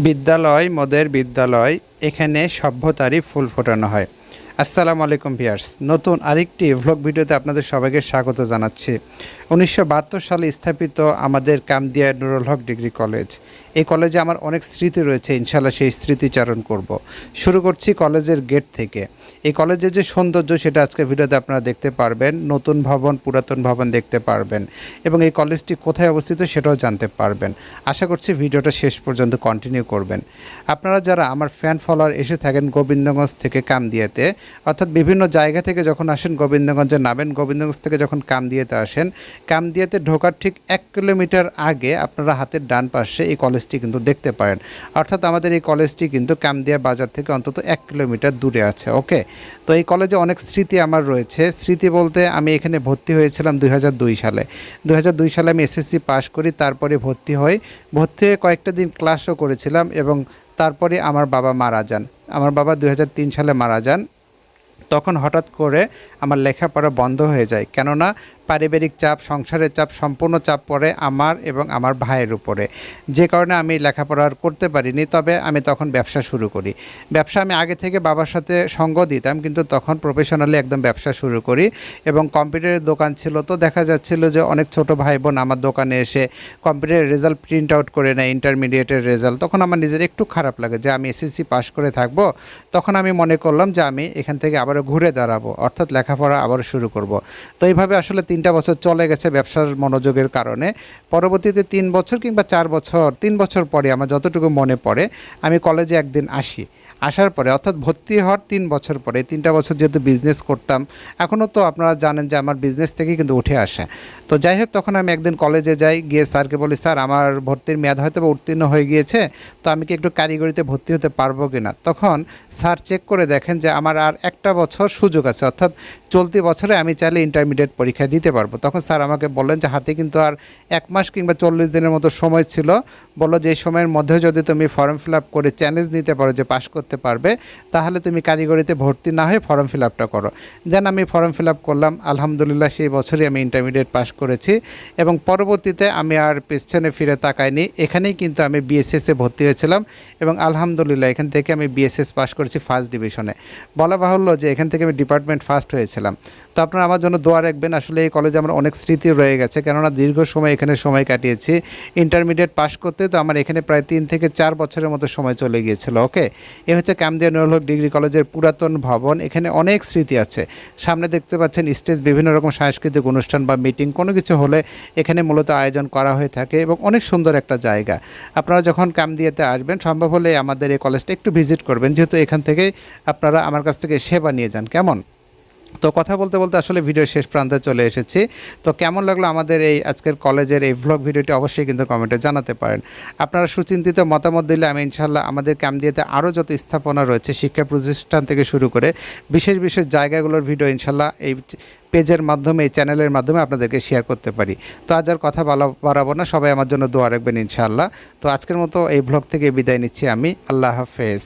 বিদ্যালয় মোদের বিদ্যালয়, এখানে সভ্যতারই ফুল ফোটানো হয়। আসসালামু আলাইকুম ভিউয়ার্স, নতুন আরেকটি ভ্লগ ভিডিওতে আপনাদের সবাইকে স্বাগত জানাচ্ছি। 1972 সালে স্থাপিত আমাদের কামদিয়া নুরুল হক ডিগ্রি কলেজ। এই কলেজে আমার অনেক স্মৃতি রয়েছে, ইনশাআল্লাহ সেই স্মৃতিচারণ করব। শুরু করছি কলেজের গেট থেকে। এই কলেজের যে সৌন্দর্য সেটা আজকে ভিডিওতে আপনারা দেখতে পারবেন। নতুন ভবন, পুরাতন ভবন দেখতে পারবেন এবং এই কলেজটি কোথায় অবস্থিত সেটাও জানতে পারবেন। আশা করছি ভিডিওটা শেষ পর্যন্ত কন্টিনিউ করবেন। আপনারা যারা আমার ফ্যান ফলোয়ার এসে থাকেন গোবিন্দগঞ্জ থেকে কামদিয়াতে, অর্থাৎ বিভিন্ন জায়গা থেকে যখন আসেন গোবিন্দগঞ্জে নামেন, গোবিন্দগঞ্জ থেকে যখন কামদিয়াতে আসেন, কামদিয়াতে ঢোকার ঠিক 1 কিলোমিটার আগে আপনারা হাতের ডান পাশে এই কলেজটি কিন্তু দেখতে পারেন। অর্থাৎ আমাদের এই কলেজটি কিন্তু কামদিয়া বাজার থেকে অন্তত 1 কিলোমিটার দূরে আছে। ওকে, তো এই কলেজে অনেক স্মৃতি আমার রয়েছে। স্মৃতি বলতে আমি এখানে ভর্তি হয়েছিলাম 2002 সালে। 2002 সালে আমি এসএসসি পাশ করি, তারপরে ভর্তি হই। ভর্তি হয়ে কয়েকটা দিন ক্লাসও করেছিলাম এবং তারপরে আমার বাবা মারা যান। আমার বাবা 2003 সালে মারা যান। তখন হঠাৎ করে আমার লেখাপড়া বন্ধ হয়ে যায়, কেননা পারিবারিক চাপ, সংসারের চাপ, সম্পূর্ণ চাপ পড়ে আমার এবং আমার ভাইয়ের উপরে, যে কারণে আমি লেখাপড়া আর করতে পারিনি। তবে আমি তখন ব্যবসা শুরু করি। ব্যবসা আমি আগে থেকে বাবার সাথে সঙ্গ দিতাম, কিন্তু তখন প্রফেশনালি একদম ব্যবসা শুরু করি এবং কম্পিউটারের দোকান ছিল। তো দেখা যাচ্ছিল যে অনেক ছোট ভাই বোন আমার দোকানে এসে কম্পিউটারের রেজাল্ট প্রিন্ট আউট করে নেয়, ইন্টারমিডিয়েটের রেজাল্ট। তখন আমার নিজের একটু খারাপ লাগে যে আমি এসএসসি পাশ করে থাকবো। তখন আমি মনে করলাম যে আমি এখান থেকে আবারও ঘুরে দাঁড়াবো, অর্থাৎ লেখাপড়া আবারও শুরু করব। তো এইভাবে আসলে 3টা বছর চলে গেছে ব্যবসার মনোযোগের কারণে। পরবর্তীতে 3 বছর কিংবা 4 বছর, 3 বছর পরে আমার যতটুকু মনে পড়ে, আমি কলেজে একদিন আসি। আসার পরে অর্থাৎ ভর্তি হওয়ার 3 বছর পরে, 3টা বছর যেহেতু বিজনেস করতাম, এখনও তো আপনারা জানেন যে আমার বিজনেস থেকেই কিন্তু উঠে আসে। তো যাই হোক, তখন আমি একদিন কলেজে যাই, গিয়ে স্যারকে বলি, স্যার আমার ভর্তির মেয়াদ হয়তো উত্তীর্ণ হয়ে গিয়েছে, তো আমি কি একটু কারিগরিতে ভর্তি হতে পারবো কি না। তখন স্যার চেক করে দেখেন যে আমার আর একটা বছর সুযোগ আছে, অর্থাৎ চলতি বছরে আমি চাইলে ইন্টারমিডিয়েট পরীক্ষা দিতে পারবো। তখন স্যার আমাকে বললেন যে হাতে কিন্তু আর 1 মাস কিংবা 40 দিনের মতো সময় ছিল। বললো যে এই সময়ের মধ্যে যদি তুমি ফর্ম ফিল আপ করে চ্যালেঞ্জ নিতে পারো যে পাশ করতে পারবে, তাহলে তুমি কারিগরিতে ভর্তি না হয়ে ফর্ম ফিল আপটা করো। দেন আমি ফর্ম ফিল আপ করলাম। আলহামদুলিল্লাহ সেই বছরই আমি ইন্টারমিডিয়েট পাস করেছি এবং পরবর্তীতে আমি আর পেছনে ফিরে তাকাইনি। এখানেই কিন্তু আমি বিএসএসে ভর্তি হয়েছিলাম এবং আলহামদুলিল্লাহ এখান থেকে আমি বিএসএস পাস করেছি ফার্স্ট ডিভিশনে। বলা বাহুল্য যে এখান থেকে আমি ডিপার্টমেন্ট ফার্স্ট হয়েছিলাম। তো আপনারা আমার জন্য দোয়া রাখবেন। আসলে এই কলেজে আমার অনেক স্মৃতি রয়ে গেছে, কেননা দীর্ঘ সময় এখানে সময় কাটিয়েছি। ইন্টারমিডিয়েট পাস করতে তো আমার এখানে প্রায় 3 থেকে 4 বছরের মতো সময় চলে গিয়েছিল। ওকে, এ হচ্ছে কামদিয়া নুরুল হক ডিগ্রি কলেজের পুরাতন ভবন। এখানে অনেক স্মৃতি আছে। সামনে দেখতে পাচ্ছেন স্টেজ, বিভিন্ন রকম সাংস্কৃতিক অনুষ্ঠান বা মিটিং কোনো কিছু হলে এখানে মূলত আয়োজন করা হয়ে থাকে এবং অনেক সুন্দর একটা জায়গা। আপনারা যখন কামদিয়াতে আসবেন, সম্ভব হলে আমাদের এই কলেজটা একটু ভিজিট করবেন, যেহেতু এখান থেকেই আপনারা আমার কাছ থেকে সেবা নিয়ে যান। কেমন? তো কথা বলতে বলতে আসলে ভিডিও শেষ প্রান্তে চলে এসেছি। তো কেমন লাগলো আমাদের এই আজকের কলেজের এই ভ্লগ ভিডিওটি অবশ্যই কিন্তু কমেন্টে জানাতে পারেন। আপনারা সুচিন্তিত মতামত দিলে আমি ইনশাআল্লাহ আমাদের কামদিয়াতে আরও যত স্থাপনা রয়েছে, শিক্ষা প্রতিষ্ঠান থেকে শুরু করে বিশেষ বিশেষ জায়গাগুলোর ভিডিও ইনশাআল্লাহ এই পেজের মাধ্যমে, এই চ্যানেলের মাধ্যমে আপনাদেরকে শেয়ার করতে পারি। তো আজ আর কথা বাড়াবো না, সবাই আমার জন্য দোয়া রাখবেন ইনশাআল্লাহ। তো আজকের মতো এই ভ্লগ থেকে বিদায় নিচ্ছি আমি। আল্লাহ হাফেজ।